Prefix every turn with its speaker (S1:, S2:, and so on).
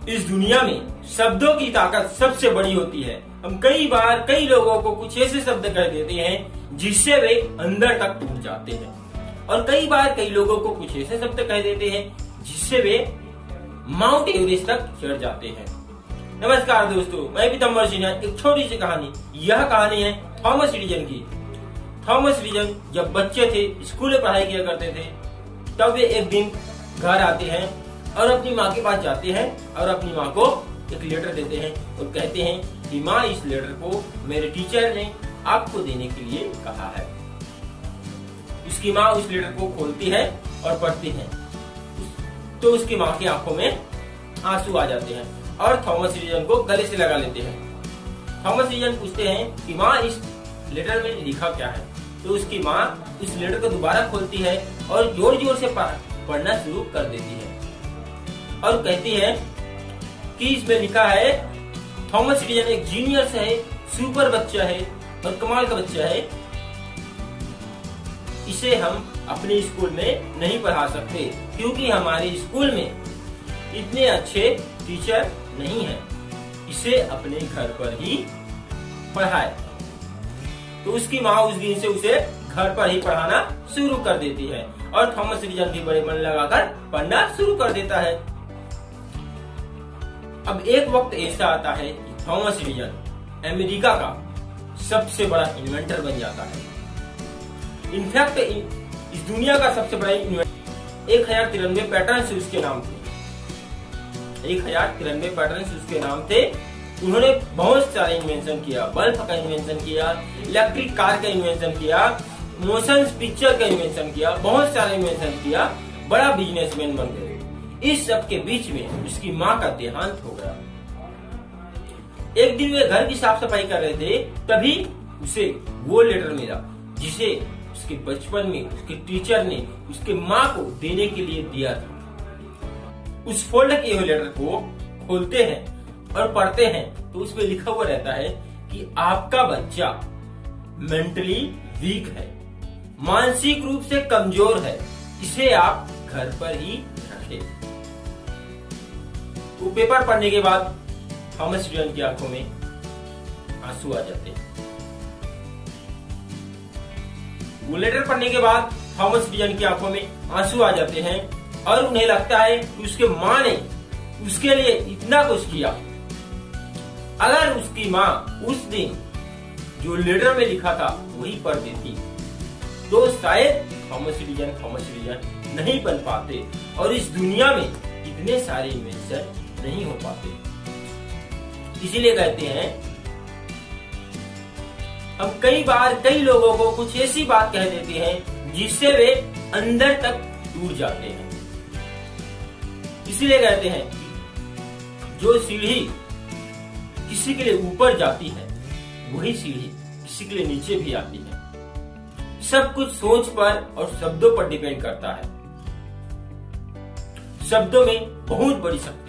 S1: इस दुनिया में शब्दों की ताकत सबसे बड़ी होती है। हम कई बार कई लोगों को कुछ ऐसे शब्द कह देते हैं जिससे वे अंदर तक टूट जाते हैं, और कई बार कई लोगों को कुछ ऐसे शब्द कह देते हैं जिससे वे माउंट एवरेस्ट तक चढ़ जाते हैं। नमस्कार दोस्तों, मैं पीताम्बर सिन्हा। एक छोटी सी कहानी। यह कहानी है थॉमस एडिसन की। थॉमस एडिसन जब बच्चे थे, स्कूल में पढ़ाई किया करते थे, तब वे एक दिन घर आते हैं और अपनी माँ के पास जाते हैं और अपनी माँ को एक लेटर देते हैं और कहते हैं कि माँ, इस लेटर को मेरे टीचर ने आपको देने के लिए कहा है। उसकी माँ उस लेटर को खोलती है और पढ़ती है तो उसकी माँ की आंखों में आंसू आ जाते हैं और थॉमस एडिसन को गले से लगा लेते हैं। थॉमस एडिसन पूछते हैं कि माँ, इस लेटर में लिखा क्या है? तो उसकी माँ उस लेटर को दोबारा खोलती है और जोर जोर से पढ़ना शुरू कर देती है और कहती है कि इसमें लिखा है, थॉमस एडिसन एक जीनियस है, सुपर बच्चा है और कमाल का बच्चा है। इसे हम अपने स्कूल में नहीं पढ़ा सकते क्योंकि हमारे स्कूल में इतने अच्छे टीचर नहीं हैं। इसे अपने घर पर ही पढ़ाए। तो उसकी माँ उस दिन से उसे घर पर ही पढ़ाना शुरू कर देती है और थॉमस एडिसन भी बड़े मन लगाकर पढ़ना शुरू कर देता है। अब एक वक्त ऐसा आता है कि थॉमस एडिसन अमेरिका का सबसे बड़ा इन्वेंटर बन जाता है। इनफैक्ट इस दुनिया का सबसे बड़ा इन्वेंटर 1093 पैटर्न्स उसके नाम थे। 1093 पैटर्न्स उसके नाम थे। उन्होंने बहुत सारे इन्वेंशन किया। बल्ब का इन्वेंशन किया, इलेक्ट्रिक कार का इन्वेंशन किया, मोशन पिक्चर का इन्वेंशन किया, बहुत सारे इन्वेंशन किया। बड़ा बिजनेसमैन बन गए। इस सब के बीच में उसकी माँ का देहांत हो गया। एक दिन वे घर की साफ सफाई कर रहे थे, तभी उसे वो लेटर मिला जिसे उसके बचपन में उसके टीचर ने उसके माँ को देने के लिए दिया था। उस फोल्ड किए हुए लेटर को खोलते हैं और पढ़ते हैं तो उसमें लिखा हुआ रहता है कि आपका बच्चा मेंटली वीक है, मानसिक रूप से कमजोर है, इसे आप घर पर ही रखें। वो पेपर पढ़ने के बाद थॉमस एडिसन की आंखों में आंसू आ जाते हैं। वो लेटर पढ़ने के बाद थॉमस एडिसन की आंखों में आंसू आ जाते हैं और उन्हें लगता है कि उसके माँ ने उसके लिए इतना कुछ किया। अगर उसकी माँ उस दिन जो लेटर में लिखा था वही पढ़ देती तो शायद थॉमस एडिसन नहीं बन पाते और इस दुनिया में इतने सारे इन्वेंशन नहीं हो पाते। इसीलिए कहते हैं, हम कई बार कई लोगों को कुछ ऐसी बात कह देते हैं जिससे वे अंदर तक टूट जाते हैं। इसीलिए कहते हैं जो सीढ़ी किसी के लिए ऊपर जाती है वही सीढ़ी किसी के लिए नीचे भी आती है। सब कुछ सोच पर और शब्दों पर डिपेंड करता है। शब्दों में बहुत बड़ी शक्ति